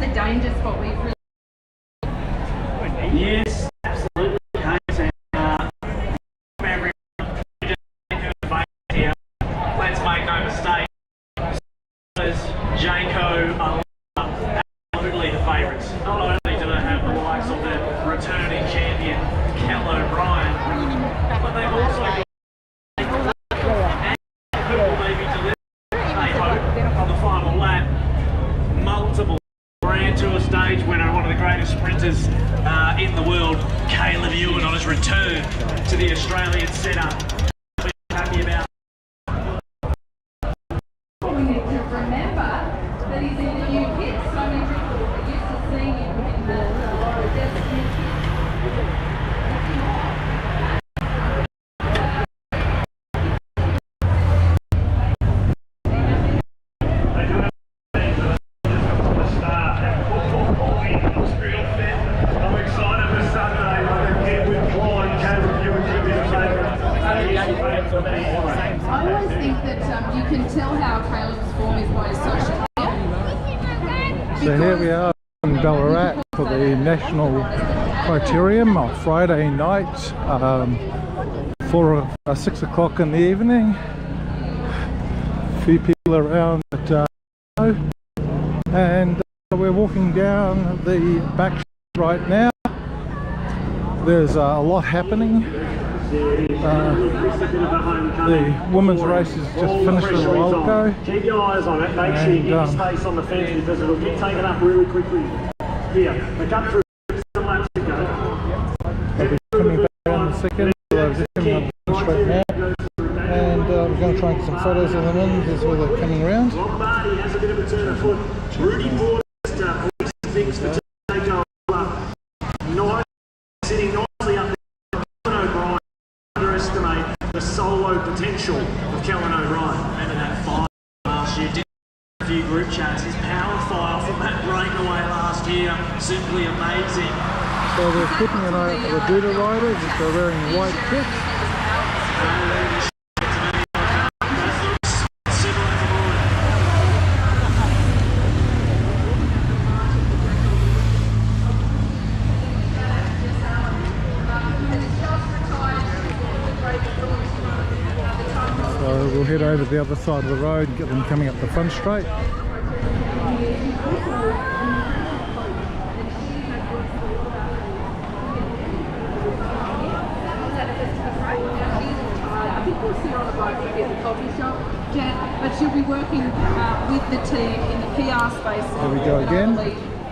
the danger spot we've really... Yes, absolutely. Let's make no mistake. Jayco are absolutely the favourites. Not only do they have the likes of the returning champion, Kel O'Brien, but they've also got who will they be delivering, they hope, on the final lap. Multiple Grand Tour stage winner, one of the greatest sprinters in the world, Caleb Ewan, on his return to the Australian setup. Happy about. We need to remember that he's in the new kit. So many people are used to seeing him in the Destiny kit. I always think that you can tell how Caleb's form is by his social media. So here we are in Ballarat for the National Criterium on Friday night, for 6 o'clock in the evening. A few people around at and we're walking down the back right now. There's a lot happening. The women's race has just finished a while ago. Keep your eyes on it, make sure you get space on the fence because it'll get taken up really quickly. Here, they come through some laps to go. They'll be coming back around in a second, so they're just coming up the fence right now. And we're going to try and get some photos of them in as well. They're coming around. Lombardi has a bit of a turn of foot. Rudy Forrester police things for Jayco. Nice, sitting nicely up there. Kellen O'Brien. Underestimate the solo potential of Kellen O'Brien. Remember that fight last year? Did a few group chats. His power file from that breakaway last year, simply amazing. So they're putting in a Reduta rider, they're wearing white kit. So we'll head over to the other side of the road and get them coming up the front straight. I think we'll see her on the bike at the coffee shop, Jen, but she'll be working with the team in the PR space. There we go again.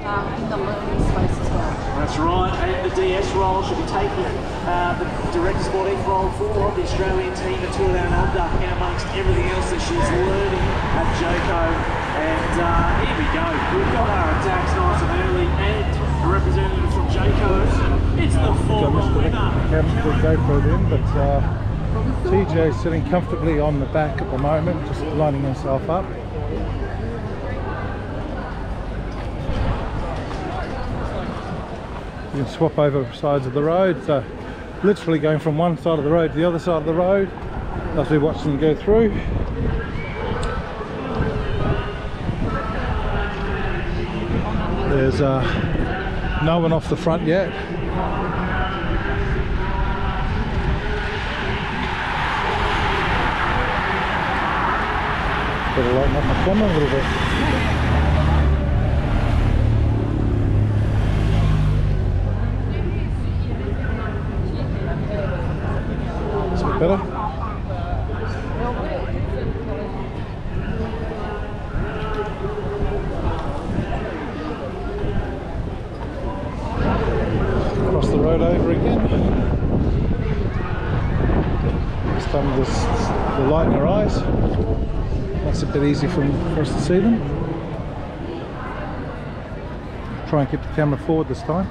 In the learning space as well. That's right, and the DS role should be taking the Director Sport F role for the Australian team at Tour Down Under in amongst everything else that she's learning at Jayco. And here we go, we've got our attacks nice and early and a representative from Jayco. It's the former winner. Haven't put GoPro in, but TJ is sitting comfortably on the back at the moment, just lining himself up. You can swap over sides of the road, so literally going from one side of the road to the other side of the road as we watch them go through. There's no one off the front yet. Better lighten up my camera a little bit. Better? Cross the road over again. This time with the light in your eyes. Makes it a bit easy for us to see them. Try and keep the camera forward this time.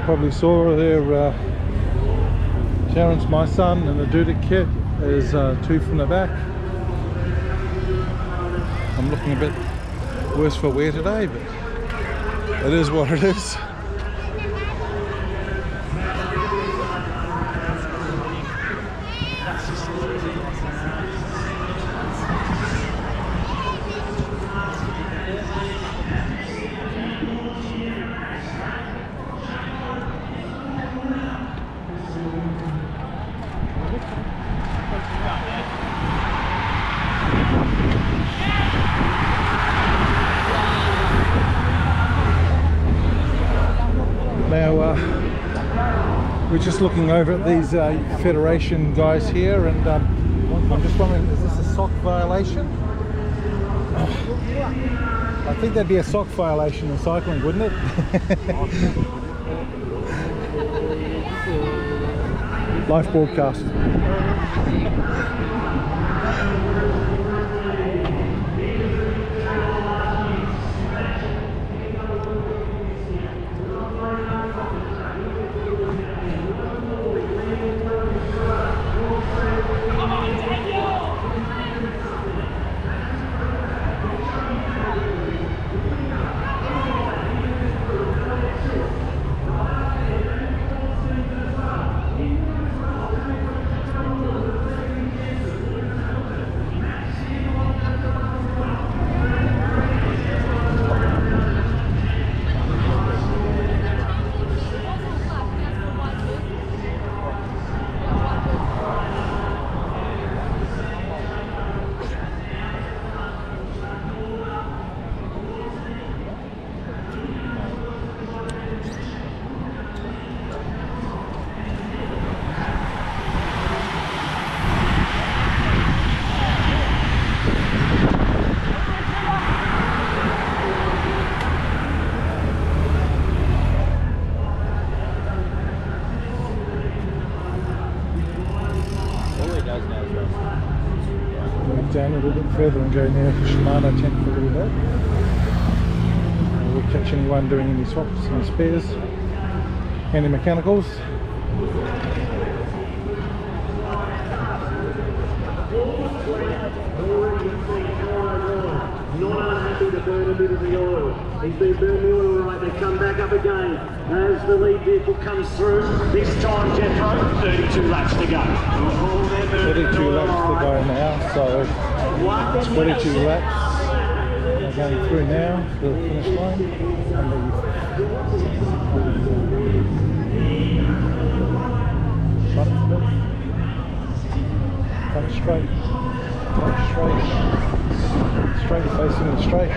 probably saw there, Terence, my son, and the Dudick kit is 2 from the back. I'm looking a bit worse for wear today, but it is what it is. Now we're just looking over at these Federation guys here, and I'm just wondering, is this a sock violation? I think that'd be a sock violation in cycling, wouldn't it? Live broadcast. Down a little bit further and go near Shimano tent for a little bit. We'll catch anyone doing any swaps and spares, any mechanicals. Not unhappy to burn a bit of the oil. He's been burning the oil right. They come back up again as the lead vehicle comes through. This time, Jethro, 32 laps to go. 32 laps to go now, so it's 22 laps. We're going through now to the finish line. Front straight, straight facing and straight.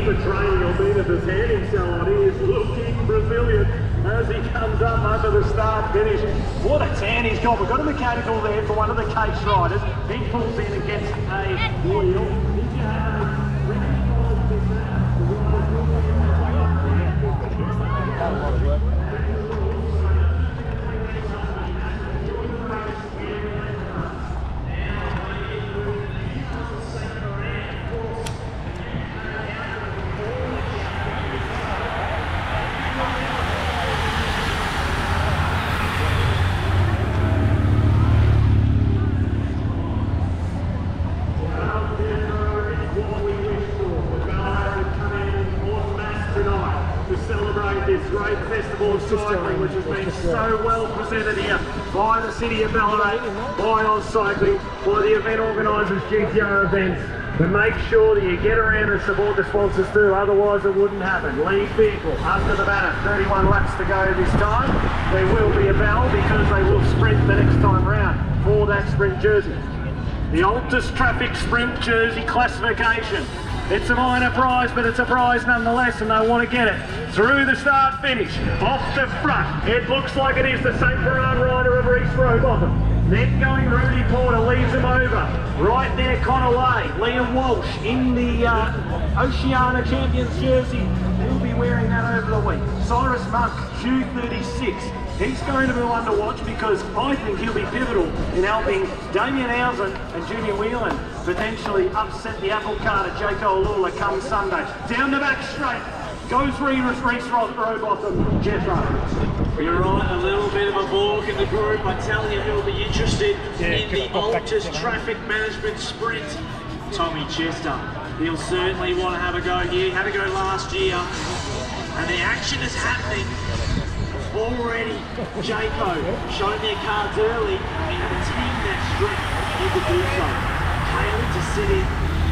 The training will be at his handing salon. He is looking Brazilian as he comes up under the start finish. What a tan he's got. We've got a mechanical there for one of the case riders. He pulls in against a wheel. Cycling, which has been so well presented here by the City of Ballarat, by Oz Cycling, by the event organisers, GTR Events, to make sure that you get around and support the sponsors too, otherwise it wouldn't happen. Lead vehicle under the banner, 31 laps to go this time. There will be a bell because they will sprint the next time round for that sprint jersey. The Altus Traffic Sprint Jersey classification. It's a minor prize, but it's a prize nonetheless, and they want to get it through the start finish. Off the front, it looks like it is the St. Ferran rider of East Rowbottom. Then going Rudy Porter, leaves him over. Right there, Connor Lay, Liam Walsh in the Oceania Champions jersey. He'll be wearing that over the week. Cyrus Monk, Q36. He's going to be one to watch because I think he'll be pivotal in helping Damien Housen and Junior Whelan potentially upset the apple cart at Jake O'Lula come Sunday. Down the back straight, Goes Reese Rowbottom, Jethro. You're on a little bit of a balk in the group. I tell you who'll be interested in the Altus Traffic Management Sprint. Tommy Chester. He'll certainly want to have a go here. He had a go last year. And the action is happening. Already, Jayco showing their cards early. They had a team that sprint. He could do so. Haley to sit in.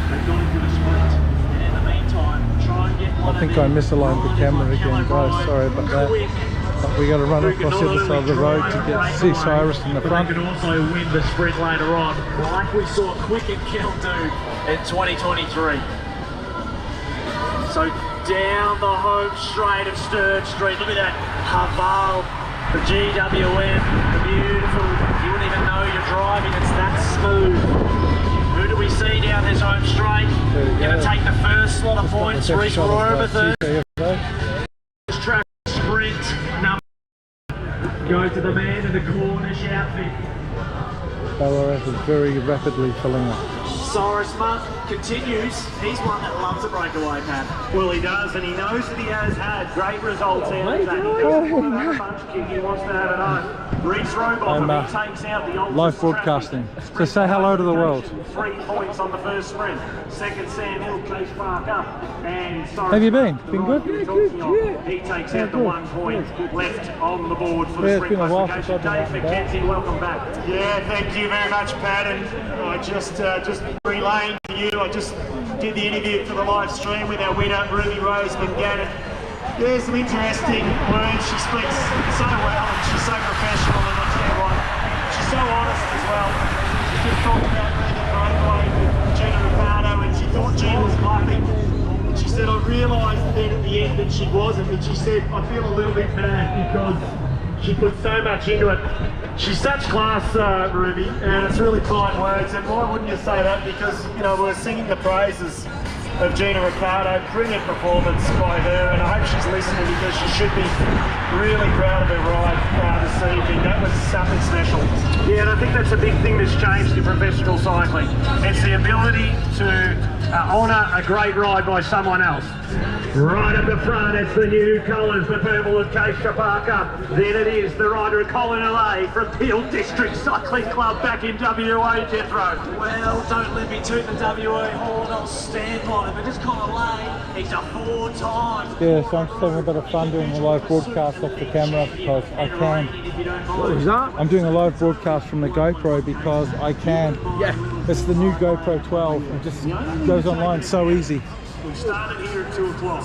They've gone into the sprint. And in the meantime, try and get one I think I misaligned the camera again, guys. Sorry about that. But we got to run across the other side of the road to get see Cyrus in the Who front. can also win the sprint later on, like we saw Quick and Kill do in 2023. So down the home straight of Sturt Street. Look at that Haval, the GWM, the beautiful. You wouldn't even know you're driving. It's that smooth. Who do we see down this home straight? Going to take the first slot of points. Reese Rowbottom. Track sprint number. Go to the man in the Cornish outfit. Ballarat is very rapidly filling up. Cyrus Munt continues. He's one that loves a breakaway, Pat. Well, he does, and he knows that he has had great results out of that. He doesn't want to have a punch kick, he wants to have it on. Reese Rowbottom, he takes out the Altus Live broadcasting. So say hello to the world. 3 points on the first sprint. Second, Sam Hill, Case Park up. And Cyrus Have you been? Munt, Been good? Yeah, good. He takes out the 1 point left on the board for the It's sprint been a while since classification. I've been Dave up and McKenzie, welcome back. Yeah, thank you very much, Pat. And I just relaying to you, I just did the interview for the live stream with our winner, Ruby Rose McGannon. Yeah, some interesting words. She speaks so well and she's so professional, and I tell you what, she's so honest as well. She just talked about the breakaway with Gina Ricardo, and she thought Gina was bluffing. And she said, I realised then at the end that she wasn't, and she said, I feel a little bit bad because she put so much into it. She's such class, Ruby, and it's really fine words. And why wouldn't you say that? Because, you know, we're singing the praises of Gina Ricardo, brilliant performance by her, and I hope she's listening because she should be really proud of her ride this evening. That was something special. Yeah, and I think that's a big thing that's changed in professional cycling. It's the ability to honour a great ride by someone else. Right at the front, it's the new colours, the purple of Keisha Parker. Then it is the rider Colin Allais from Peel District Cycling Club back in WA, Jethro. Well, don't let me toot the WA horn, I'll stand by it, but just Colin Allais, he's a 4-time. Yeah, so I'm just having a bit of fun doing a live broadcast off the camera because I can. What was that? I'm doing a live broadcast from the GoPro because I can. Yeah. It's the new GoPro 12. It just goes online so easy. We started here at 2 o'clock.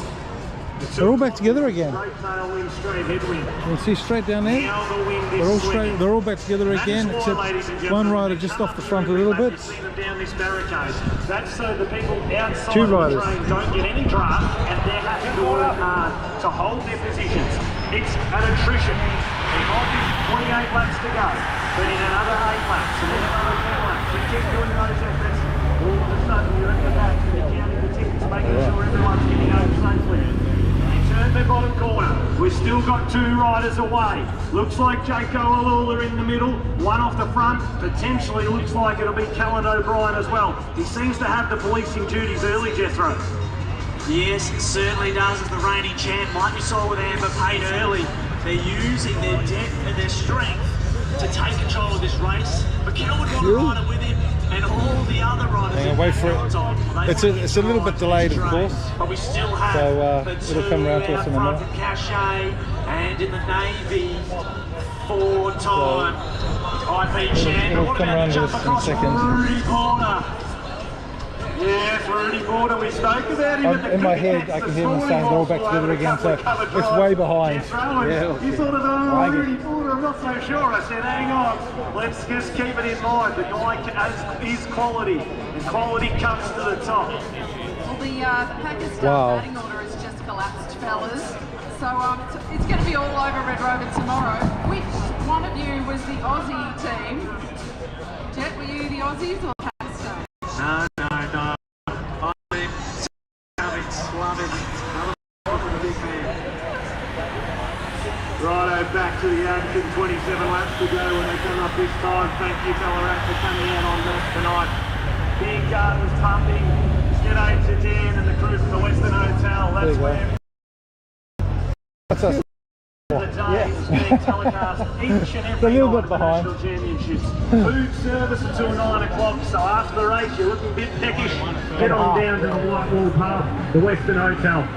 They're all back together again. Straight tailwind, straight headwind. You can see straight down there. Now the wind They're all is swinging. they're all back together again, That is why, except ladies and one gentlemen, rider just off the front a little bit. You see them down this barricade. That's so the people outside Two of the riders. train don't get any draft, and they're having to work hard to hold their positions. It's an attrition. There might be 28 laps to go, but in another 8 laps, and then another 10 laps, you keep doing those efforts, all of a sudden you're at the back and you're counting the tickets, making sure everyone's getting home safely. Turn the bottom corner. We've still got 2 riders away. Looks like Jayco Alula in the middle, one off the front. Potentially looks like it'll be Callan O'Brien as well. He seems to have the policing duties early, Jethro. Yes, it certainly does, as the reigning champ, like we saw with Amber Pate early. They're using their depth and their strength to take control of this race. But Cal would want to ride it with him, and all the other riders. Hang on, wait for it. It's a little bit delayed, of course. But we still have So, the it'll come around to us in a front minute. from Cachet, and in the Navy, 4-time IP champ. it'll What come about around the to jump us in a across second. Rudy Porter? Yes, Rudy Porter, we spoke about him at the In my cricket head, match I can this hear them morning saying they're all whilst back we together were again, so having a cover it's drive. way behind. Jeff Rowan, Yeah. you sort of, Like it. Rudy Porter, I'm not so sure. I said, hang on, let's just keep it in mind. The guy is quality, and quality comes to the top. Well, the Pakistan Wow. batting order has just collapsed, fellas. So it's going to be all over Red Rover tomorrow. Which one of you was the Aussie team? Jet, were you the Aussies or Pakistan? No. Love it. I'm a big fan. Righto, back to the action. 27 laps to go when they come up this time. Thank you, Ballarat, for coming out on this tonight. Big Gardens pumping. G'day to Dan and the crew from the Western Hotel. That's where That's us. The day is being telecast each and every little night bit of the behind. National Championships. Food service until 9 o'clock, so after the race you're looking a bit peckish, head on down to the Whitewall Pub, the Western Hotel.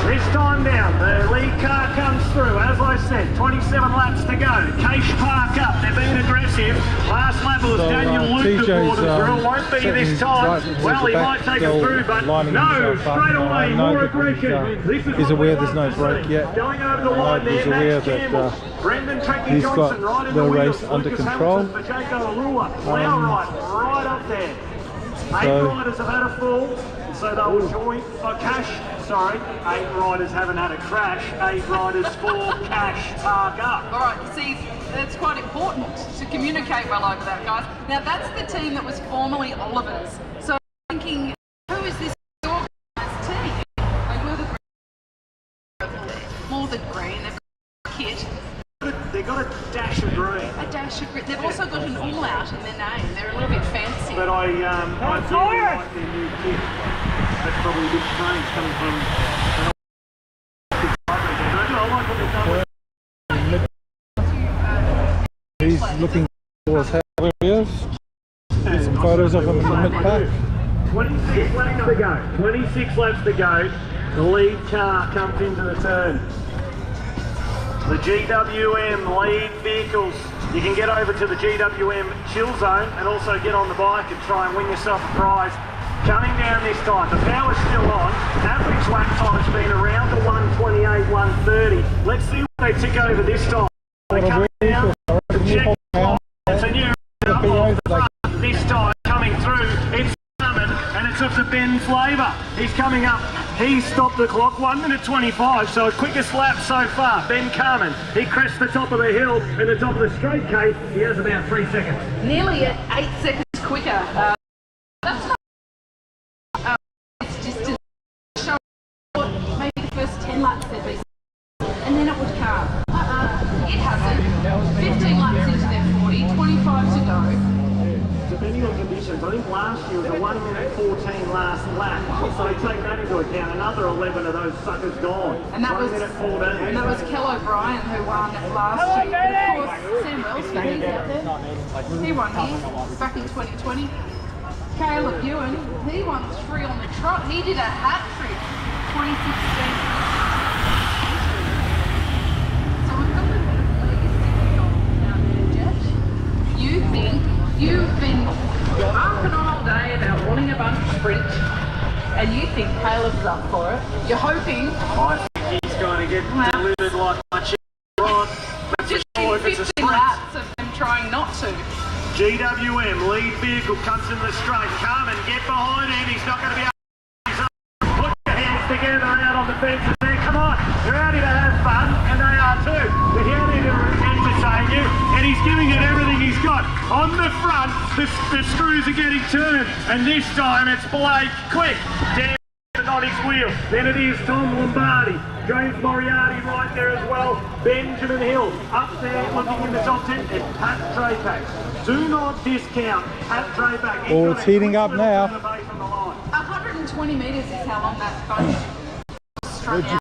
This time down, the lead car comes through. As I said, 27 laps to go. Case Park up. They're being aggressive. Last lap was Daniel Luke before the drill. Won't be this time. Well, he might take it through, but no, straight away, more aggression. This is he's aware there's no break yet. Going over the line there, He's aware Max Campbell. that Brendan he's got Johnson right in the wheels. race under Lucas control. Hamilton, Pacheco Alua, Plowright right up there. 8 riders have had a fall, so they will join. Sorry, 8 riders haven't had a crash. 8 riders for Cash Park up. All right, you see, that's quite important to communicate well over that, guys. Now, that's the team that was formerly Oliver's. So, thinking, who is this organised team? Like, more the green, they've got a kit. They've got a dash of green. A dash of green. They've also got an all-out in their name. They're a little bit fancy. But I do like their new kit. That's probably a bit strange coming from I like what they've done. he's looking towards how he is. Get some photos of him in the mid-pack. 26 laps to go. 26 laps to go. The lead car comes into the turn. The GWM lead vehicles. You can get over to the GWM chill zone and also get on the bike and try and win yourself a prize. Coming down this time, the power's still on. Average lap time has been around the 1:28, 1:30. Let's see what they tick over this time. They come down. It's a new this time coming through. It's coming and it's of the Ben Flavour. He's coming up. He stopped the clock 1:25, so quickest lap so far. Ben Carmen, he crests the top of the hill and the top of the straight case. He has about 3 seconds. Nearly at 8 seconds quicker. That's not. It's just to show maybe the first 10 laps at least, and then it would come. It hasn't. 15 laps into their 40, 25 to go. Depending on conditions, I think last year was a 1:14 last lap. So take that into account. Another 11 of those suckers gone. And that was 1:14. And that was Kel O'Brien who won last year. And of course, Sam Wellsford, he's out there. He won here back in 2020. Caleb Ewan, he won 3 on the trot. He did a hat trick 2016. So we've got a bit of legacy out there, Jeff. You think you've been harping on all day about wanting a bunch of sprint, and you think Caleb's up for it. You're hoping. I think he's going to get delivered like my chicken rod. But Just for sure, if it's a 15 sprint. laps of them trying not to. GWM lead vehicle comes in the straight. Carmen, get behind him. He's not going to be able to put your hands together out on the fences there. Come on, you're out here to have fun, and they are too. We're out here to entertain you, and he's giving it everything he's got. On the front, the screws are getting turned, and this time it's Blake Quick. Damn on his wheel. Then it is Tom Lombardi. James Moriarty right there as well. Benjamin Hill up there looking in the top 10. And Pat Drapac. Do not discount Pat Drapac. Oh, it's heating up now. 120 metres is how long that bunch struck out.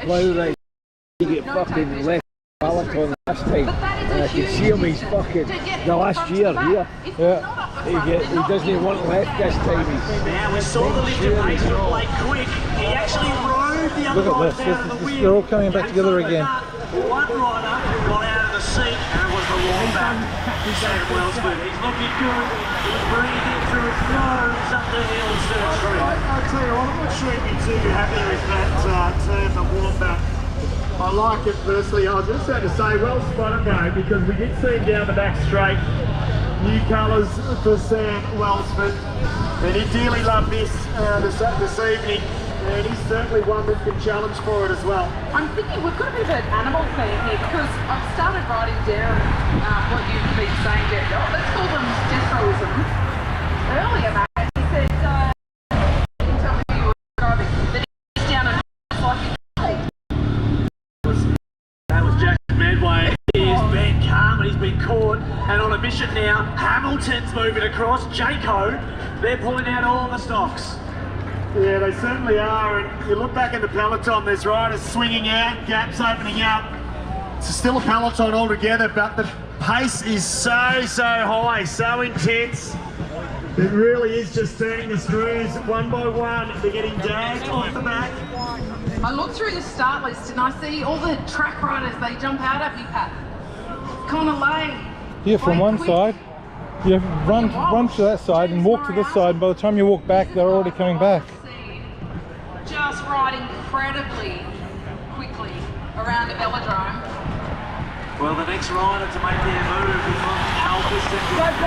Why did I get fucking left Peloton last time? But that is And a I huge can see him, he's distance fucking, to get the from last front year to back. here. If Yeah. it's not up the front, they're He not doesn't getting want left this time. Now we saw the lift of pace from Blake Quick. He actually rode the other Look at ride this. down the wheel. They're all coming back together again. One rider got out of the seat and it was the wallback. Sam Wellsford. He's looking good. He's breathing through his nose up the hill surgery. I'll tell you what, I'm not sure you'd be too happy with that term, the wallback. I like it personally. I was just about to say, well spotted though, because we did see him down the back straight. New colours for Sam Wellsford. And he dearly loved this this evening. And he's certainly one that can challenge for it as well. I'm thinking we've got a bit of an animal theme here because I've started writing down what you've been saying, Jeff. Oh, let's call them destroisms. Earlier, mate, he said, you can tell me you were driving, that he's down and like That was Jack Medway. Here's Ben Carmen. He's been been caught and on a mission now. Hamilton's moving across. Jayco, they're pulling out all the stocks. Yeah, they certainly are. And you look back at the peloton, there's riders swinging out, gaps opening up. It's still a peloton altogether, but the pace is so high, so intense. It really is just turning the screws one by one. They're getting dragged off the back. I looked through the start list and I see all the track riders, they jump out at me, Pat. Connor Lane. Here from Wait, one quick. side, you run to that side and walk to this side, and by the time you walk back, they're already coming back. Just ride incredibly quickly around the velodrome. Well, the next rider to make their move is on Alpha Central. And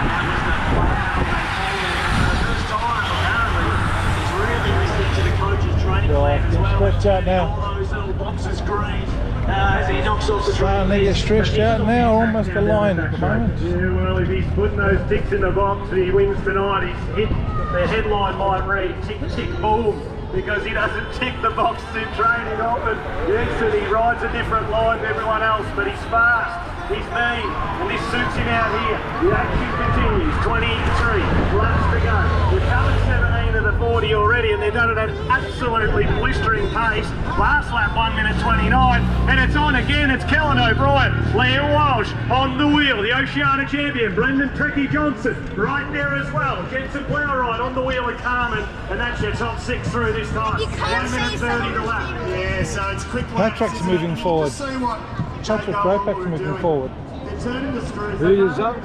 that was the plan they followed. For the first time, apparently, he's really listening to the coach's training plan as well. Stretched out now. All those little boxes green as he knocks off the Starting to get stretched out now, almost aligned at the moment. Yeah, well, if he's putting those ticks in the box and he wins tonight, he's hit, the headline might read, tick, tick, boom. Because he doesn't tick the box in training often. Yes, and he rides a different line to everyone else, but he's fast, he's mean, and this suits him out here. The action continues, 23 laps to go. We've covered 17 of the 40 already, and they've done it at absolutely blistering pace. Last lap, 1 minute 29, and it's on again. It's Kellen O'Brien, Liam Walsh on the wheel, the Oceania champion, Brendan Tricky Johnson right there as well. Jensen Plowright on the wheel of Carmen, and that's your top 6 through this time. 1 minute 30 to lap. Yeah, so it's quick. Patrick's moving forward. Patrick Drapack's moving forward. They're turning the screws. Who is up?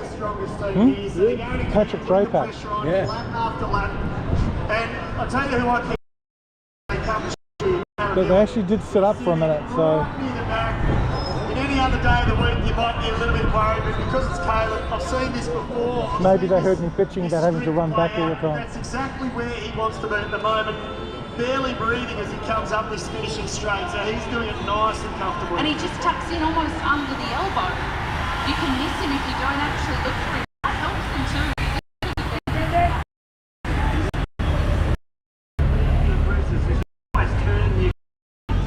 Patrick Drapack. Yeah. Lap after lap. And I'll tell you who I think they come to. But they actually did sit up for a minute, so Near the back. In any other day of the week, you might be a little bit worried, but because it's Caleb, I've seen this before. maybe they heard me pitching about having to run back all the time. That's exactly where he wants to be at the moment. Barely breathing as he comes up this finishing straight, so he's doing it nice and comfortable. And he just tucks in almost under the elbow. You can miss him if you don't actually look for him. That helps him too.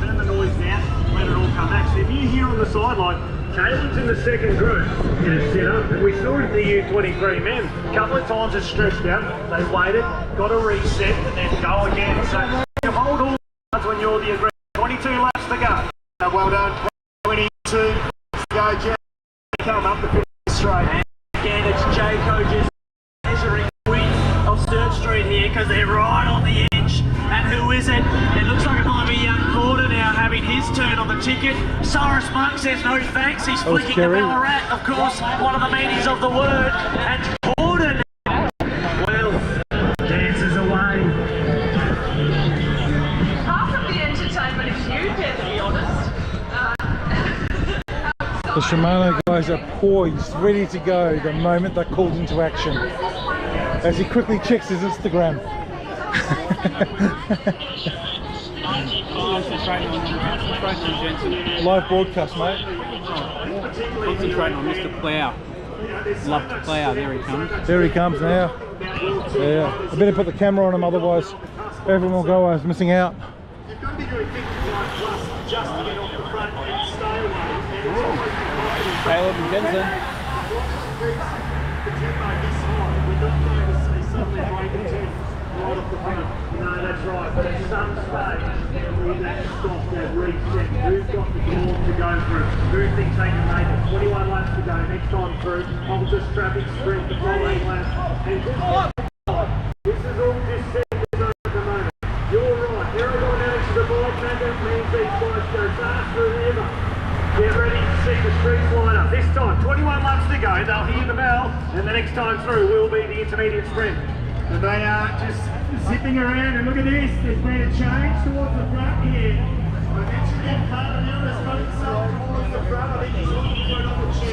Turn the noise down, let it all come back. So if you hear on the sideline, Caleb's in the second group in a sit-up, and we saw it in the U23 men. A couple of times it's stretched out, they waited, got a reset, and then go again. So you hold all the when you're the aggressor. 22 laps to go. Well done. 22 laps to go, Jeff. Come up the finish straight. And again, it's Jayco just measuring the width of Sturt Street here because they're right on the edge. And who is it? It looks like it might be young Porter now having his turn on the ticket. Cyrus Monk says no thanks. He's flicking to Kerry. Ballarat, of course, one of the meanings of the word. And Porter now, well, dances away. Half of the entertainment is you, Ben, to be honest. the Shimano guys are poised, ready to go the moment they're called into action. As he quickly checks his Instagram. Live broadcast, mate. Concentrating on Mr. Plough. Love to plough, there he comes. There he comes now. Yeah, I better put the camera on him, otherwise everyone will go, I was missing out. You've got to be doing 55 plus just to get off the front and stay away. Caleb and Jensen. The tempo this high, we're not going to see suddenly break the tempo right off the front. No, that's right, but at some stage, in that stop, that reset, who's got the ball to go through? Who thinks they can make it? 21 laps to go, next time through, Altus traffic sprint, the following lap, and this is all just seconds at the moment. You're right, aerodynamics of the bike, that means these bikes go faster than ever. Get ready to see the streets line up. This time, 21 laps to go, they'll hear the bell, and the next time through will be the intermediate sprint. And they are just zipping around, and look at this, there's been a change towards the front here. I mentioned that part of the other got itself towards the front. I think he's looking for another change.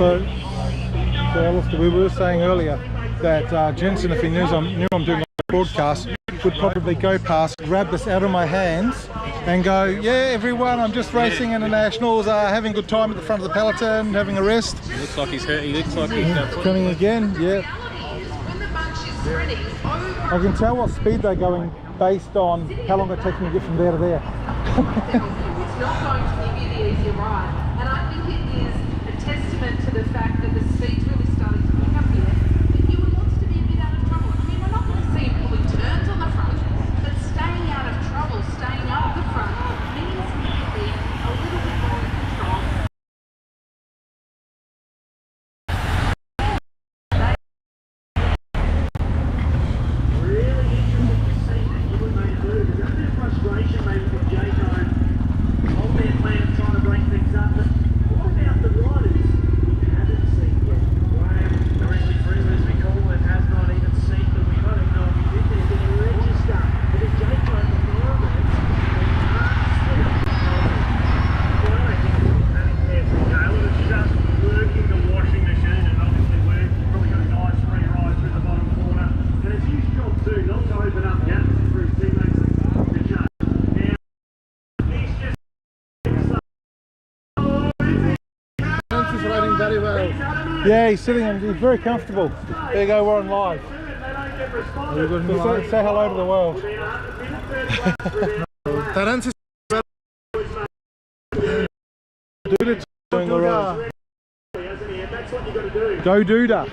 So Alistair, we were saying earlier that Jensen, if he knew I'm doing a broadcast, would probably go past, grab this out of my hands and go, yeah, everyone, I'm just racing internationals, having a good time at the front of the peloton, having a rest. He looks like he's hurt, he looks like he's Coming again, yeah. When the bunch is ready, I can tell what speed they're going based on how long it takes me to get from there to there. it's not going to give you the easy ride. And I think it is a testament to the fact that the speed's really starting to pick up here. But Ewan wants to be a bit out of trouble. I mean, we're not going to see him pulling turns on the front, but staying out of trouble, staying up the front, means he can be a little bit more in control. Really interesting to see that you would make a move. There's a bit of frustration maybe from Jaco on their plan of trying to break things up. But what about the riders we haven't seen yet? Graham, the Wrestling Freeman as we call it, has not even seen them. We don't even know if he did this in the register. Because Jaco at the moment, they can't slip. Well, I think Caleb is just working the washing machine and obviously probably got a nice free ride through the bottom corner. And it's his job too, not to open up gaps for his teammates to cut. Now, he's just He's riding very well. Yeah, he's sitting and he's very comfortable. There you go, we're on live. Say hello to the world. Terence is doing all right. That's what you got to do. Go Duda.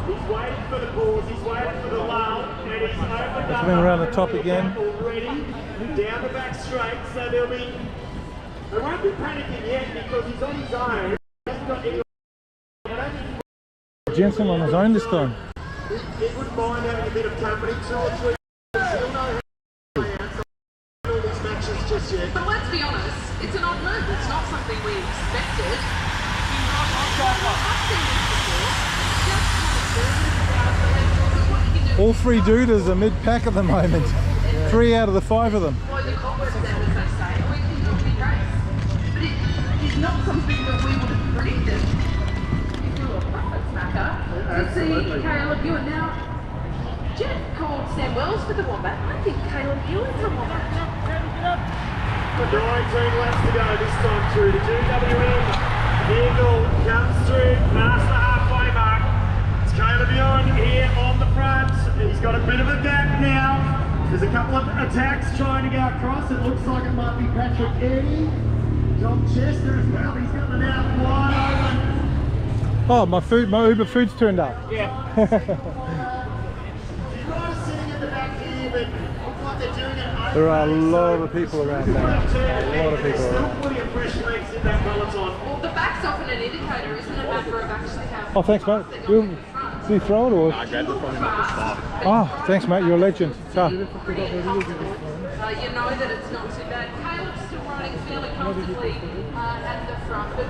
He's waiting for the pause, he's waiting for the lull, and he's opened up. Coming around the top again. Already down the back straight, so there'll be. They won't be panicking yet because he's on his own. He hasn't got any. Jensen on his own this time. He wouldn't mind having a bit of company, 2 or 3. He'll know how to play out, so all these matches just yet. But let's be honest, it's an odd move. It's not something we expected. All 3 Dudas are mid-pack at the moment. 3 out of the 5 of them. Well, you can't work them, as they say. We can do a big race. But it is not something that we would have predicted. If we were a profit smacker, to see Caleb Ewan. Now, Jeff called Sam Wells for the Wombat. I think Caleb Ewan's a Wombat. 19 laps to go this time through. The GWM vehicle comes through past the halfway mark. It's Caleb Ewan here on the front. He's got a bit of a gap now. There's a couple of attacks trying to go across. It looks like it might be Patrick Eddy. Tom Chester as well. He's got them out wide open. Oh, my Uber food's turned up. Yeah. Riders sitting at the back here, but looks like they're doing it. There are a lot of people around now. A lot of people around. Plenty of fresh legs in that peloton. Well, the back's often an indicator, isn't it, matter of actually how... Oh, thanks, mate. Did you throw it or? I grabbed it from him at the start. Oh, thanks, mate. You're a legend. Ta. You know that it's not too bad. Caleb's still riding fairly comfortably at the front, but I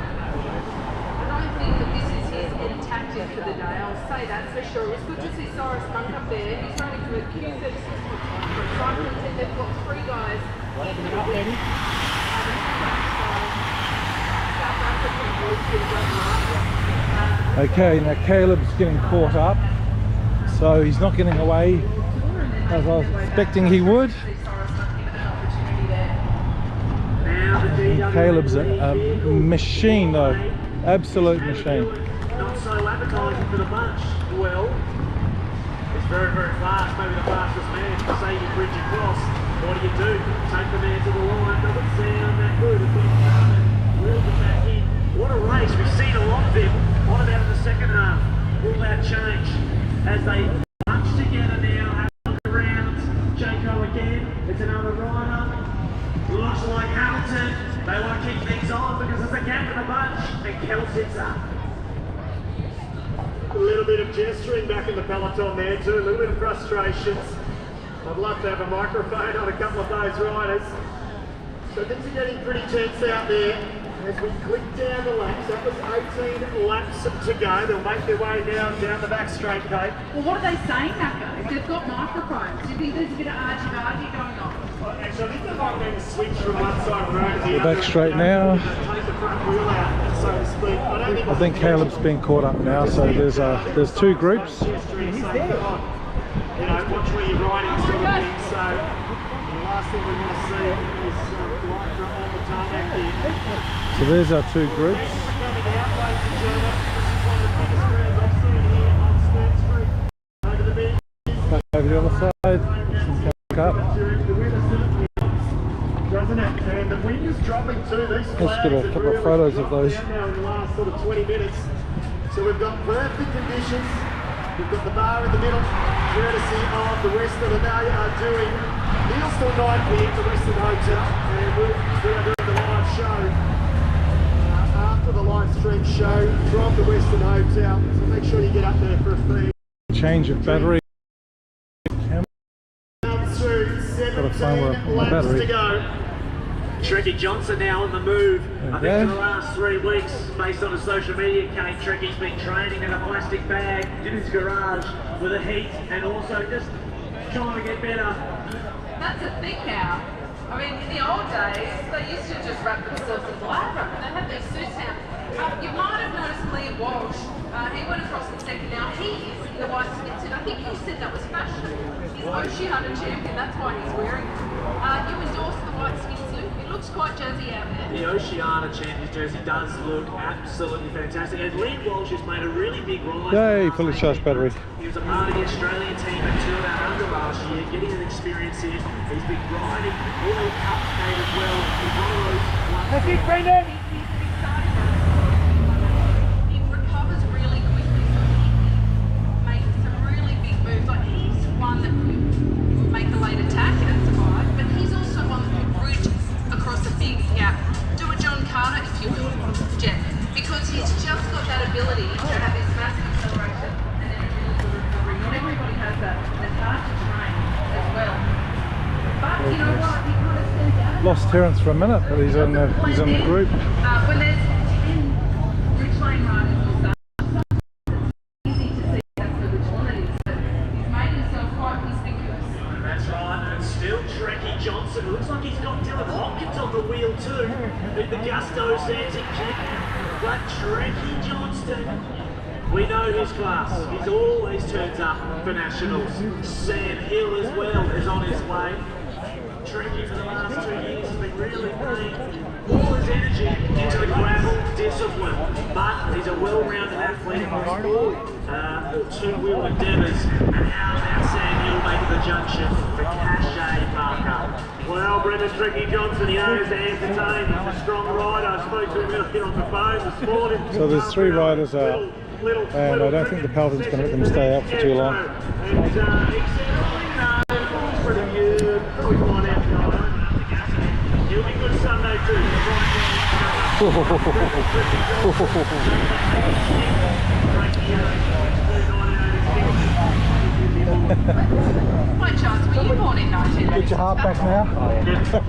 don't think that this is his end tactic for the day. I'll say that for sure. It was good to see Cyrus Monk up there. He's running for a Q36 cycling team. They've got 3 guys in the win. South African boys who run. Okay, now Caleb's getting caught up, so he's not getting away as I was expecting he would. Caleb's a machine though, absolute machine. Not so advertising for the bunch. Well, it's very, very fast. Maybe the fastest man. Say you bridge across. What do? Take the man to the line. Doesn't sound that good. It's been done. Reels it back in. What a race. We've seen a lot of them on about in the second half. All that change as they bunch together now. Have a look around. Jaco again. It's another rider. Looks like Hamilton. They want to keep things on because there's a gap in the bunch. And Kel sits up. A little bit of gesturing back in the peloton there too. A little bit of frustrations. I'd love to have a microphone on a couple of those riders. So things are getting pretty tense out there. As we click down the laps, that was 18 laps to go. They'll make their way now down the back straight, Kate. Well, what are they saying, Macca? If they've got microphones, do you think there's a bit of argy-bargy going on? Actually, I think they're going to switch from one side of the road to the We're back straight now. Take the front wheel out, so to speak. I think Caleb's been caught up now, so there's 2 groups. He's there. You know, watch where you're riding sort of thing, so the last thing we're going to see is Lycra on the tarmac here. So there's our 2 groups. Coming out, ladies and gentlemen, this is one of the biggest crowds I've seen here on Sturt Street. Over the bench. Back over the other side. Some back up. The winner certainly is. Just doesn't it? And the wind is dropping too. These Let's get a couple of photos of those. Now in the last sort of 20 minutes. So we've got perfect conditions. We've got the bar in the middle, courtesy of the Western, and they are doing meals till night here at the Western Hotel. And we are doing the live show after the live stream show from the Western Hotel. So make sure you get up there for a feed. Change of battery. Got a phone with my laps battery. to go. Tricky Johnson now on the move. I think Okay. for the last 3 weeks, based on his social media account, Tricky's been training in a plastic bag in his garage with a heat and also just trying to get better. That's a thing now. I mean, in the old days, they used to just wrap themselves in lab wrap. They had these suits now. You might have noticed Liam Walsh. He went across the second now. He is in the white skin suit. I think you said that was fashion. He's Oceania champion. That's why he's wearing it. You endorsed the white skin suit. It looks quite jazzy out there. The Oceania Champions jersey does look absolutely fantastic. And Liam Walsh has made a really big rise. Yay, fully charged battery. He was a part of the Australian team at Tour Down Under last year, getting an experience here. He's been riding World Cup skate as well. He's one of those ones. That's it, Brendan! He's an exciting rider. He recovers really quickly, so he makes some really big moves. Like, he's one that could make a late attack and survive, but he's also one that could root across a big gap. Do a John Carter, if you will, Jet, because he's just got that ability to have this massive acceleration and then a really good recovery. Not everybody has that, and it's hard to train as well. But you know what? He kind of stands out. Lost Terence for a minute, but he's in the group. When there's 10 Ridgeline riders or so, it's easy to see exactly which one it is, but he's made himself quite conspicuous. That's right, and it's still Trecky Johnson. It looks like he's got Dylan Hopkins on the wheel too. The Gusto Santic kid. But Trecky Johnston, we know his class. He's always turns up for nationals. Sam Hill as well is on his way. Trecky for the last 2 years has been really putting all his energy into the gravel discipline. But he's a well-rounded athlete in all two-wheel endeavours. And how about Sam Hill making the junction for Cache Parker? Well, Brendan Trecky Johnson, he knows to entertain. He's a strong rider. I spoke to him earlier on the phone this morning. So there's 3 riders out, and I don't think the Pelvin's going to let them stay out for too long. And except pretty good. Probably fine out tonight. He'll be good Sunday too. My chance, were you born in 1980? Get your heart back now.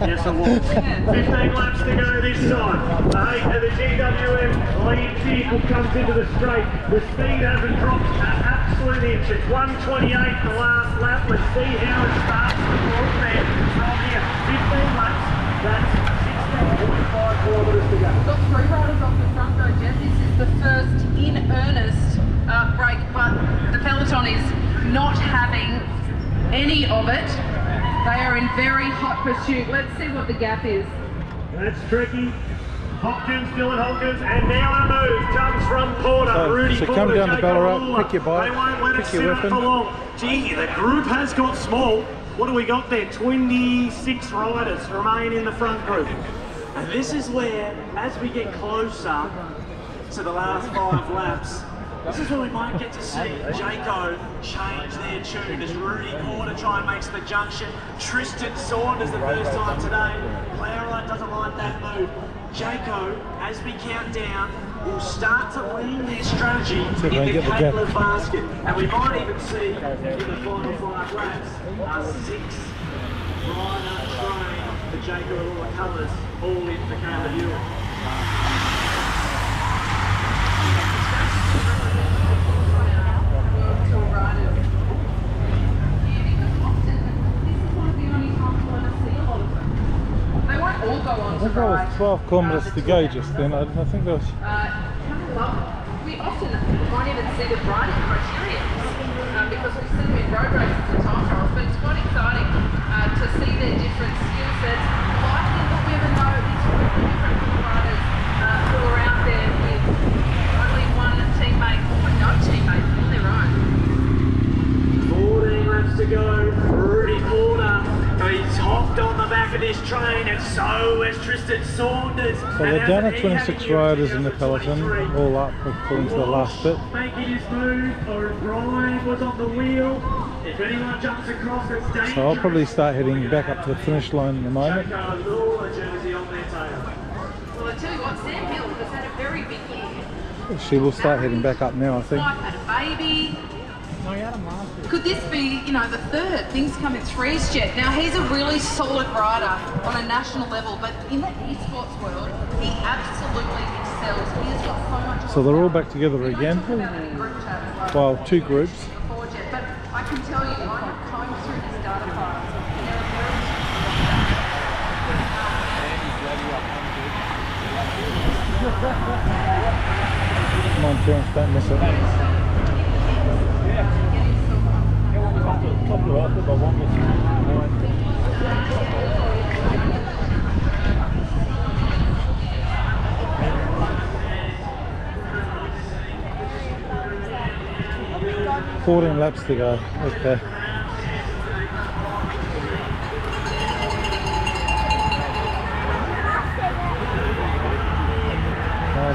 Yes, I will. 15 laps to go this time. The GWM lead vehicle comes into the straight. The speed hasn't dropped an absolute inch. It's 128 the last lap. Let's see how it starts to look there from here. 15 laps. That's 16.5 kilometres to go. Got 3 riders off the front though, Jeff. This is the first in earnest break, but the peloton is not having any of it. They are in very hot pursuit. Let's see what the gap is. That's tricky. Hopkins, Dylan Hopkins, and now on a move comes from Porter. Rudy so Porter, come down to Jacob Ballarat, Lula. pick your bike, They won't let it pick your sit up weapon. for long. Gee, the group has got small. What do we got there? 26 riders remain in the front group. And this is where, as we get closer to the last 5 laps, this is where we might get to see Jayco change their tune as Rudy Porter try and makes the junction. Tristan Saunders the first time today. Clara doesn't like that move. Jayco, as we count down, will start to lean their strategy they in the get the gap. Caleb basket. And we might even see in the final 5 laps a 6-rider train for Jayco of all the colours, all in for Caleb Ewan. World Tour riders. Yeah, because often this is one of the only times when I see a lot of them. They won't all go on I to think there ride. was 12 kilometres to go just then. I think there was. We often won't even see the riding criteria because we see them in road races and time trials, but it's quite exciting to see their different skill sets. I think what we ever know is really different from riders who are out there with only one teammate or no teammate on their own. 14 laps to go. Rudy Porter, he's hopped on the back of this train, and so is Tristan Saunders. So they're down to 26 riders in the peloton, all up according to the last bit. Making his move, O'Brien was on the wheel. If anyone jumps across, it's dangerous. So I'll probably start heading back up to the finish line in a moment. Jersey on their tail. Well, I tell you what, Sam Hill has had a very big year. She will start heading back up now, I think. Wife had a baby. Could this be, you know, the third? Things come in threes, Jet. Now, he's a really solid rider on a national level, but in the esports world, he absolutely excels. He has got so much. So they're all back together again. Well, two groups. Before, Jet, but I can tell you, I'm going through this data files. There are Come on, Terence, don't miss it. 14 laps to go. Okay.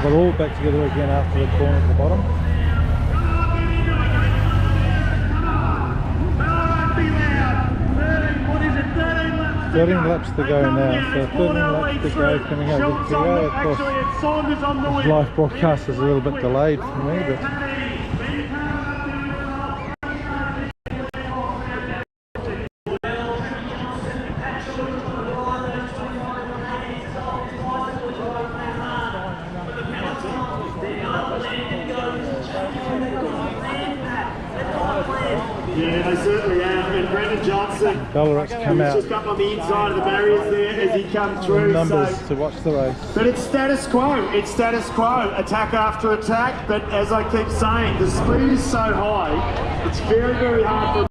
They're all back together again after the corner at the bottom. 13 laps to go now, so 13 laps to go coming up. Of course, live broadcast is a little bit delayed for me, but Yeah, they certainly have. And Brendan Johnson, Ballarat's come out. just up on the inside of the barriers there as he comes through. Numbers So, to watch the race. but it's status quo. It's status quo. Attack after attack. But as I keep saying, the speed is so high. It's very, very hard for.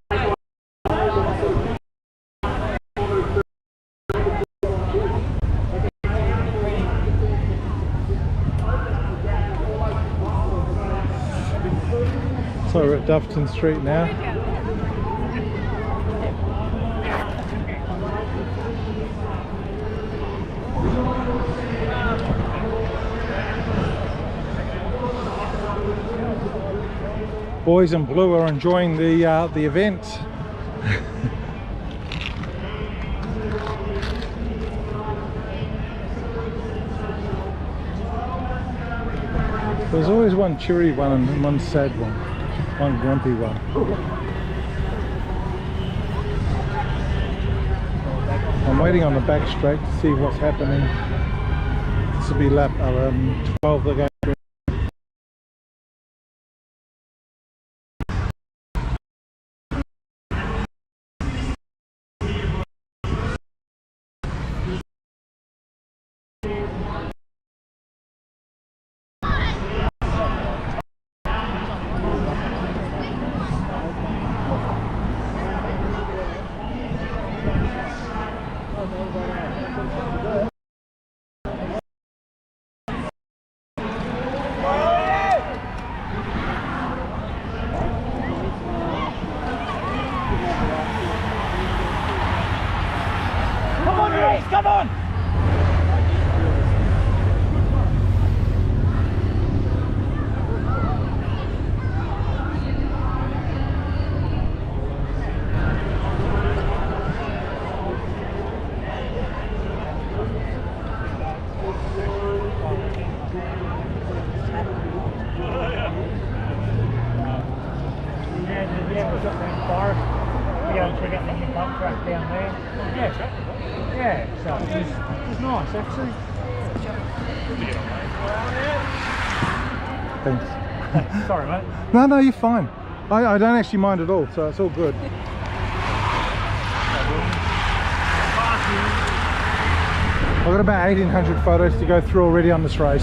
So we're at Doveton Street now. Boys in blue are enjoying the event. There's always one cheery one and one sad one, one grumpy one. I'm waiting on the back straight to see what's happening. This will be lap 12 again. Come on! Yeah, we've got the forest. We actually got the new pump track down there. Yeah, so it's nice actually. Thanks. Sorry, mate. No, you're fine. I don't actually mind at all, so it's all good. I've got about 1,800 photos to go through already on this race.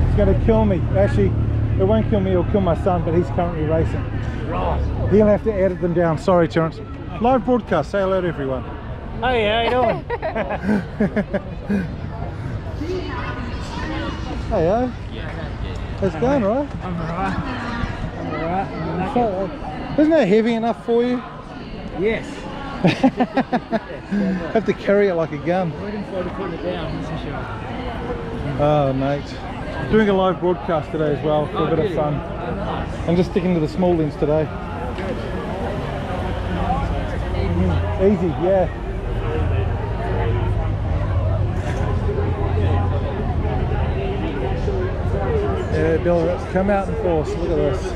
It's going to kill me. Actually, it won't kill me, it'll kill my son, but he's currently racing. Right. He'll have to edit them down. Sorry, Terence. Live broadcast. Say hello to everyone. Hey, how you doing? Hey, how's it going, right? I'm alright. Isn't that heavy enough for you? Yes. Have to carry it like a gun. Looking forward to putting it down, that's for sure. Oh, mate. Doing a live broadcast today as well for a bit of fun. I'm just sticking to the small links today. Easy, yeah. Yeah, Bill, come out in force. Look at this.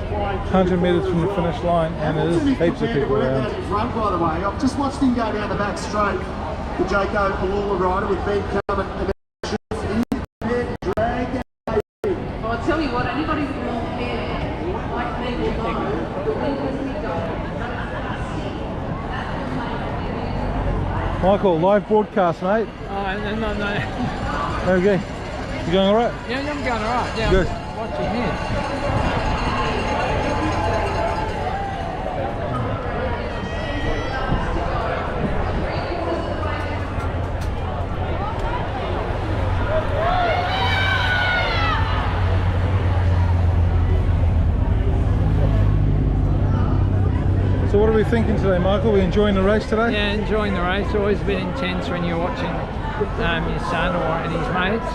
100 metres from the finish line, and it is heaps of people around. Front, by the way, I've just watched him go down the back straight. The Jaco Alula rider with Ben Coleman and I'll tell you what, anybody with long hair like me will know the winters we go. Michael, live broadcast, mate. No. Okay. You going alright? Yeah, I'm going alright. Yeah, Good. I'm watching here. So what are we thinking today, Michael? Are we enjoying the race today? Yeah, enjoying the race. Always a bit intense when you're watching your son or his mates.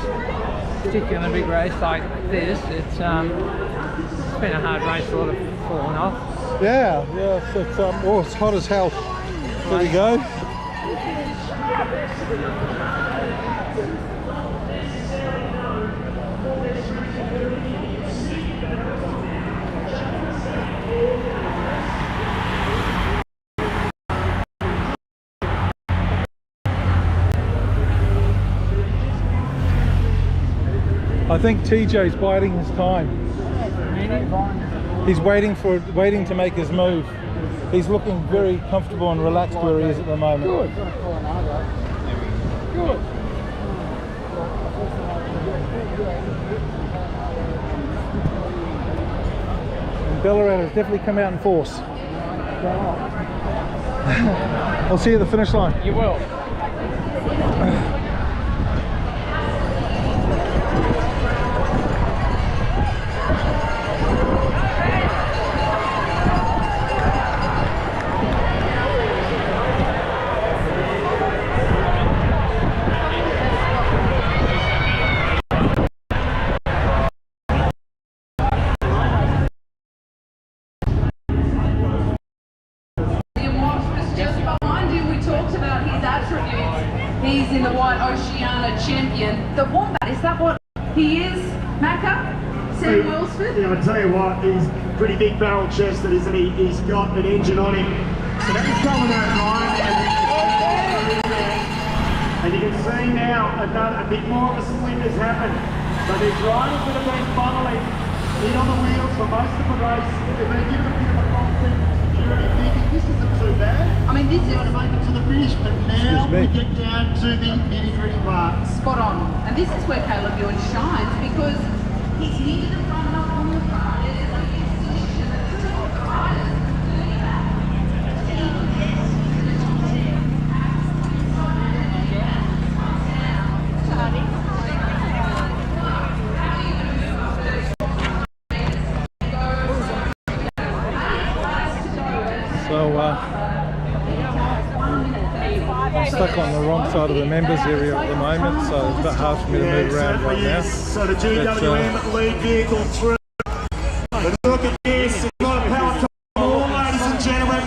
Particularly in a big race like this, it's been a hard race, a lot of falling off. Yeah, oh, it's hot as hell. There we go. I think TJ's biding his time. He's waiting to make his move. He's looking very comfortable and relaxed where he is at the moment. Good. Good. And Ballarat has definitely come out in force. I'll see you at the finish line. You will. He's in the White Oceania Champion. The Wombat, is that what he is, Macca? Sam Wellsford? Yeah, I tell you what, he's pretty big barrel chested, isn't he? He's got an engine on him. So that's coming out and you can see now a bit more of a split has happened. So there's riders that have been funneling in on the wheels for most of the race. They've been given a bit of a constant security thinking this isn't too bad. I mean, this is to make it to the finish, but now we get down to the nitty-gritty part. spot on. And this is where Caleb Ewan shines because he's near the front up on the front. There's like his position at the top. The riders do that. So I'm stuck on the wrong side of the members area at the moment, so it's a bit hard for me to move around right now. So the GWM lead vehicle through. But look at this, it's got a power couple, ladies and gentlemen.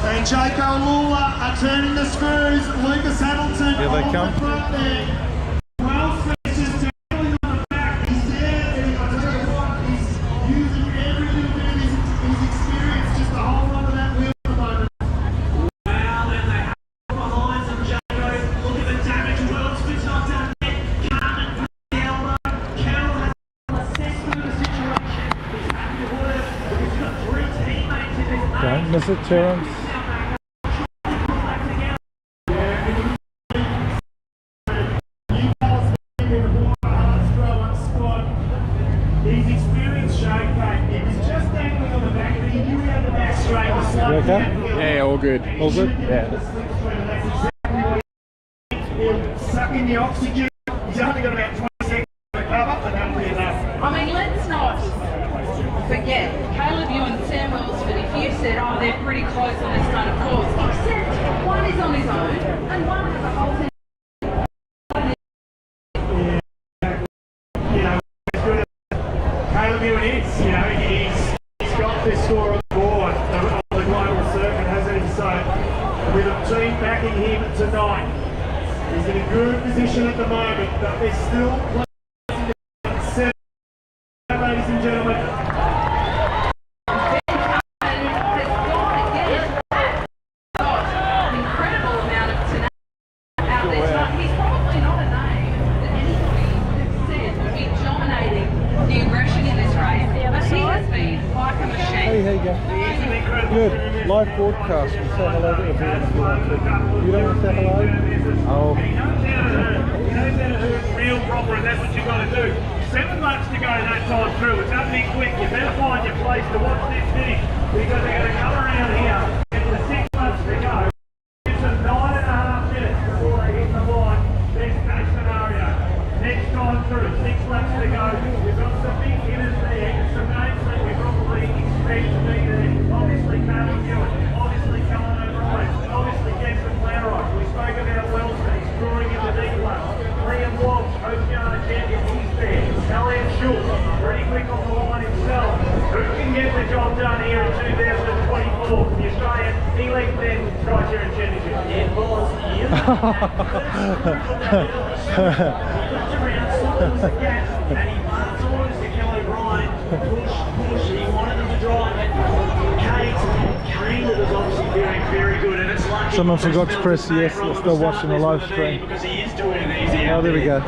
And Jaco Alula are turning the screws. Lucas Hamilton Here they on come. the front there. Well, Smith on the back. He's there. I tell you what, he's using every little bit of his experience just to hold on to that wheel at the moment. Wow, then they have behind some Jaco. Look at the damage. Well, Smith's not done yet. Carmen put the elbow. Carol has an assessment of the situation. He's happy to work because he's got 3 teammates in this. Don't miss it, Terence. He's experienced Jaco. He was just dangling on the back, but he knew he had the back straight. You okay? Yeah, all good. All good? Yeah. He'll suck in the oxygen. He's only got about 20 seconds to recover, but that'll be enough. I mean, let's not forget, Caleb Ewan and Sam Wellsford, if you said, oh, they're pretty close on this kind of course, except one zone, and one has a whole team. Caleb Ewan is, he's got this score on the board on the global circuit, hasn't he? So, with a team backing him tonight, he's in a good position at the moment, but there's still plenty to set, ladies and gentlemen. Good. Live broadcast. You say hello to everyone if you want to. You don't want to say hello? Oh. He knows how to real proper, and that's what you've got to do. 7 laps to go that time through. It's happening quick. You better find your place to watch this finish because they're going to come around here. It's the 6 laps to go. It's a 9.5 minutes before they hit the line. Best case scenario. Next time through, 6 laps to go. We've got some big hitters there, some names that we probably expect to be there. Obviously, Caleb Ewan, obviously, Colin O'Brien, obviously, Jensen Flannery. We spoke about Wellston, he's drawing in the deep laps. Liam Walsh, Oceana champion, he's there. Elliot Schultz, pretty quick on the line himself. Who can get the job done here in 2024 for the Australian Elite Men Criterium Championship? It was you. And he marks orders to Kelly O'Brien. Push, he wanted them to drive it. Kane was obviously very, very good, and it's lucky. Someone forgot to press yes. They're still watching the live stream. Because he is doing it easy. Oh, there we go.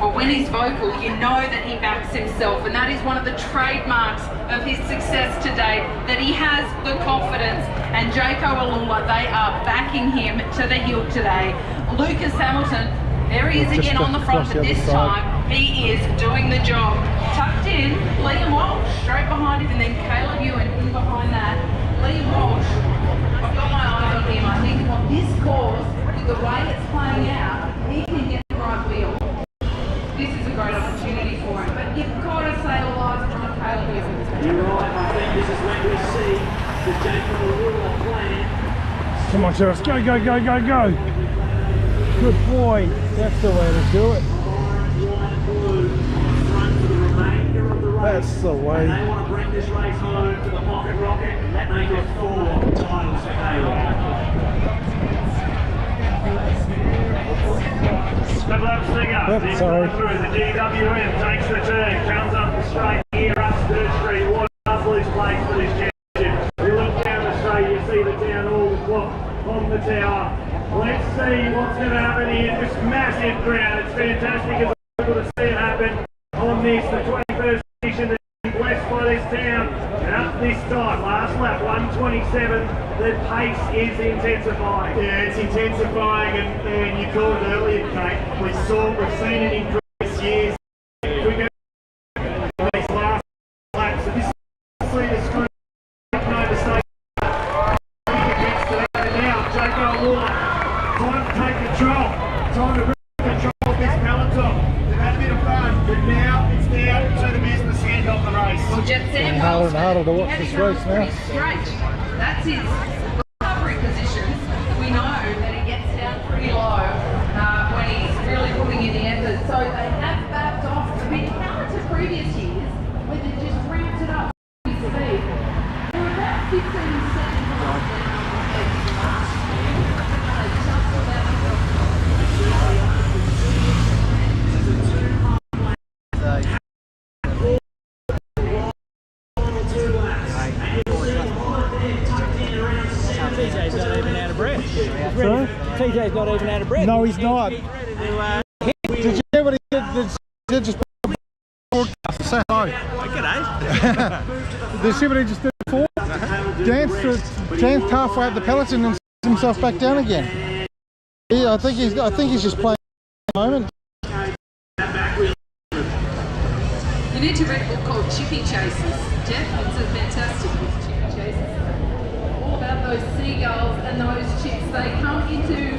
Well, when he's vocal, you know that he backs himself, and that is one of the trademarks of his success to date, that he has the confidence, and Jayco Alula, they are backing him to the hill today. Lucas Hamilton, there he is again on the front, but this time he is doing the job. Tucked in, Liam Walsh straight behind him, and then Caleb Ewan in behind that. Liam Walsh, I've got my eyes on him. I think on this course, with the way it's playing out, he can get the right wheel. This is a great opportunity for him, but you've got to say all eyes on Caleb Ewan. You're right, I think this is when we see the Jayco Alula plan. Come on, Terrace. Go, go, go, go, go. Good boy. That's the way to do it. That's the way. And they want to bring this race home to the Pocket Rocket and make it 4 titles for Taylor. Good luck, Stinger. Sorry. Through the GWM takes the turn, comes up the straight here up Third Street. What a loose place for this championship. You look down the straight, you see the town hall, the clock on the tower. Let's see what's going to happen here. This massive crowd. It's fantastic as able to see it happen on this, the 21st edition that's been blessed by this town. And up this time, last lap, 127, the pace is intensifying. Yeah, it's intensifying, and you called it earlier, Kate. We've seen it in previous years. Quicker these last laps. So this is obviously the screw over stage. Now, Jayco Alula, time to take control. Time to bring control of this peloton. They've had a bit of fun, but now it's down to the business end of the race. Well, Jet Sam Harder and harder to watch heading this race home now. pretty straight. That's his recovery position. We know that he gets down pretty low when he's really putting in the effort. So they have backed off a bit counter to previous years where they just ramped it up to speed. They're about 15 seconds off last year. They just about TJ's not even out of breath. Sorry? TJ's not even out of breath. No, he's not. He's ready to, Did you hear what he did? Did just broadcast to say hi. g'day. Did you see what he just did before? Danced halfway up the peloton and set himself back down again. Yeah, I think he's just playing at the moment. You need to read a book called Chippy Chasers. Jeff, it's a fantastic book, Chippy Chasers. All about those seagulls and those chips. They come into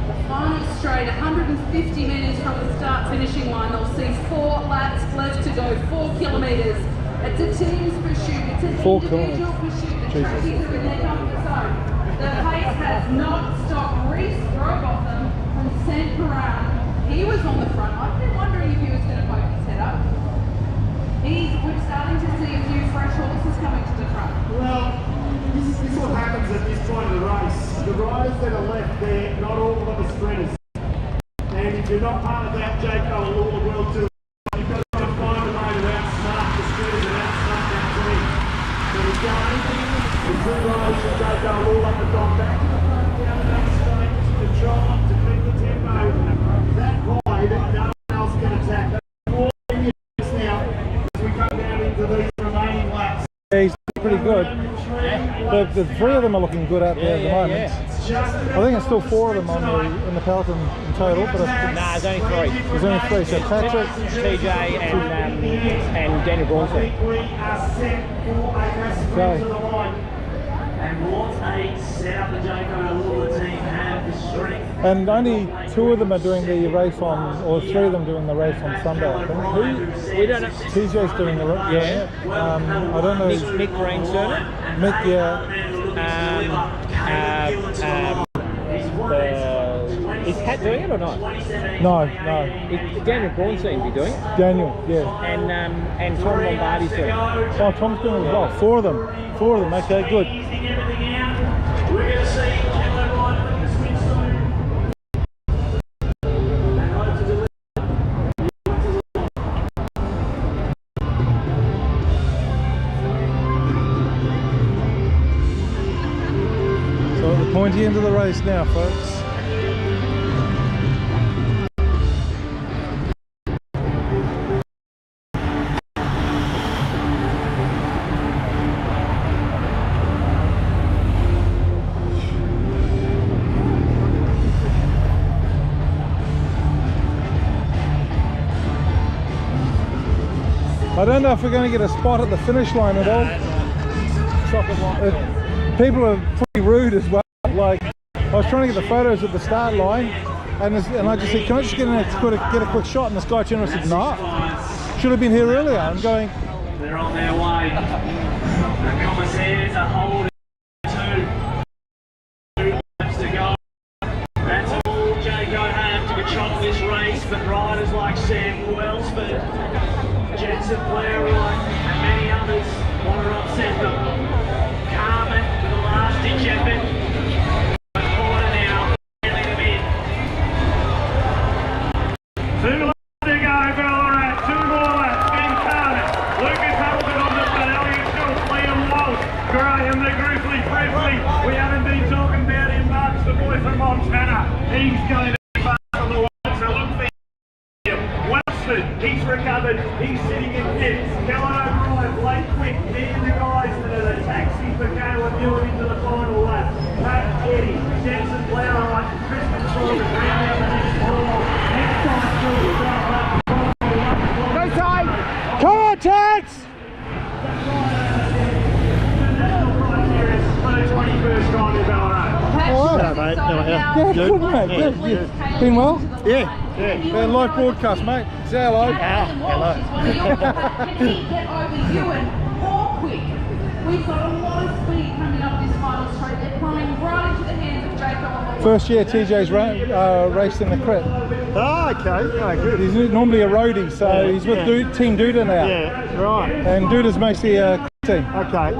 the final straight, 150 metres from the start finishing line. They'll see 4 laps left to go, 4 kilometres. It's a team's pursuit, it's an 4 individual kilometres. pursuit. The trackies are in their comfort zone. The pace has not stopped. Reese Robotham from St. Piran. He was on the front. I've been wondering if he was going to poke his head up. We're starting to see a few fresh horses coming to the front. Well, this is what happens at this point of the race. The riders that are left there, not all of them are sprinters. And if you're not part of that Jayco Award World Tour, you've got to find a way to outsmart the sprinters and outsmart that team. So we've done the two riders from Jayco all up and gone back to the front down that straight to try to keep the tempo that high that no one else can attack. That's more in your face now as we come down into these remaining laps. Yeah, he's pretty good. The three of them are looking good out there at the moment. I think it's still four of them on in the peloton in total, but Nah, there's only three. there's only three. So Patrick, TJ and Daniel Braunstein. We are set for a race to the line. And what a setup the Jayco Award team have, the strength. and only two of them are doing the race on, or three of them doing the race on Sunday, I think. We don't know. TJ's doing the race. Yeah. I don't know. Mick Green's doing it. Mick, yeah. Is Pat doing it or not? No. Is Daniel Braunstein be doing it? Daniel, yeah. And Tom Lombardi's doing it. Oh, Tom's doing it as well. Four of them. Okay, good. We're going to see Kelly Ryan from the switch soon. And hope to deliver. So at the pointy end of the race now, folks. I don't know if we're going to get a spot at the finish line at all. People are pretty rude as well. Like, I was trying to get the photos at the start line, and I just said, "Can I just get a quick shot?" And this guy turned around and said, "No, should have been here earlier." I'm going. They're on their way. The commissaires are holding 2 laps to go. That's all Jayco have to control this race, but riders like Sam Wellsford, Jensen Blair, and many others want to upset them. Carmen with the last ditch effort. Corner now, feeling them in. 2 laps to go, Ballarat. 2 more laps. Ben Carter, Lucas Hamilton on the Benelli Schultz, Liam Walsh, Graham the Grizzly Presley. We haven't been talking about him much. The boy from Montana. He's going to be fast on the wall, so look for him. Wellsford, he's recovered. He's sitting in fifth. Kellen O'Brien, Blake Quick, these are the guys that are the taxi for Caleb Dillon into the final lap. Pat Eddy, Jensen Blairite, Christian Sorg, round out the next ball. Next time through the lap. Go time! Come on, Tex! National Prize Series for the 21st time in Ballarat. Yeah, good, mate. Good. Been well? Yeah. Live broadcast, mate. Say hello. Can he get over Ewan or Quick? We've got a lot of speed coming up this final straight. They're coming right into the hands of Jayco. First year TJ's raced in the crit. Oh, okay. Oh, good. He's normally a roadie, so he's with Team Duda now. Yeah, right. And Duda's mostly a crit team. Okay.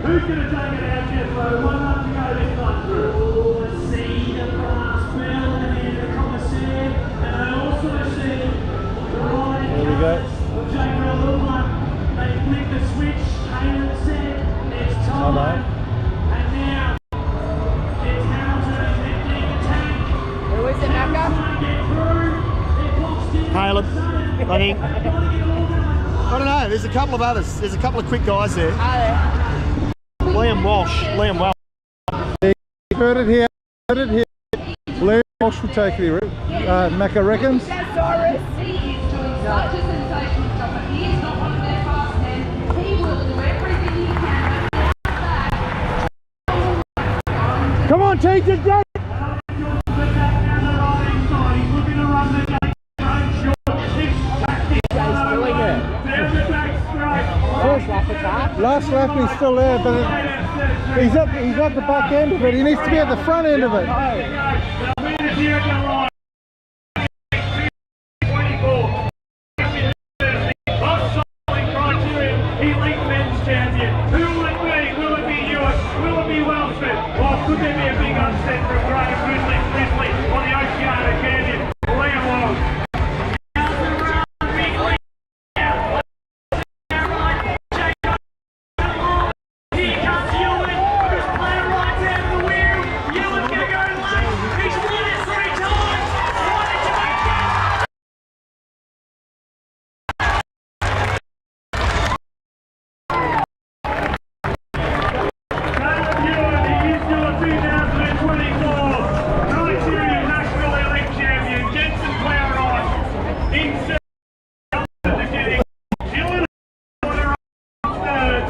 Who's going to take it out, Jethro? 1 lap to go this time through. See the brass bell and then the commissaire, and I also see the riding There we go. of Jayco Award. They flick the switch, Taylor said, it's time. And now, it's Hamilton who's lifting the tank. Who is it, Naka? Trying to get through. They've lost him. Caleb, I think. I don't know, there's a couple of others. There's a couple of quick guys there. Are there? Liam Walsh. Heard it here. Larry Walsh will take the Macca reckons. He is doing such a sensational job, but he is not one of their fast men. He will do everything he can. Come on, TJ, go! First lap attack. Last lap he's still there, but he's at the back end of it. He needs to be at the front end of it. Elite men's champion. Who will it be? Will it be Ewan? Will it be Welsford? Or could there be a big upset from Graham Grizzly on the Oceania champion? Liam Walsh. Here comes Ewan. Just play it right down the wheel. Ewan's going to go late. He's won it 3 times. Wanted to make that. Caleb Ewan, he is your 2024 Criterium National Elite Champion. Jensen Clarion in second to getting Ewan on the third.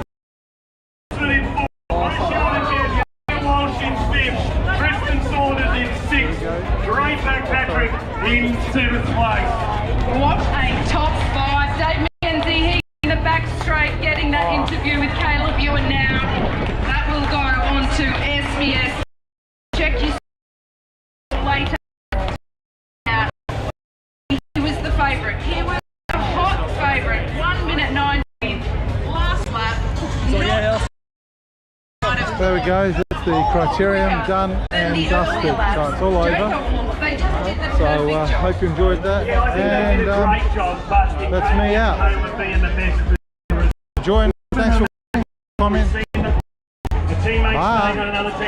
In fourth, Oceania champion. Liam Walsh in fifth. Tristan Saunders in sixth. Ray Patrick in 7th place. What a top 5. Dave Mackenzie, he in the back straight getting that interview with Caleb Ewan now. That will go on to SBS. Check your later. He was the favourite. He was a hot favourite. 1 minute 19. Last lap. There we go. That's the criterium done and dusted. So it's all over. So hope you enjoyed that. Yeah, I think they did a And great job, but it that's me came out. Caleb being the best. join. Thanks for commenting. The teammates Bye. staying on another team.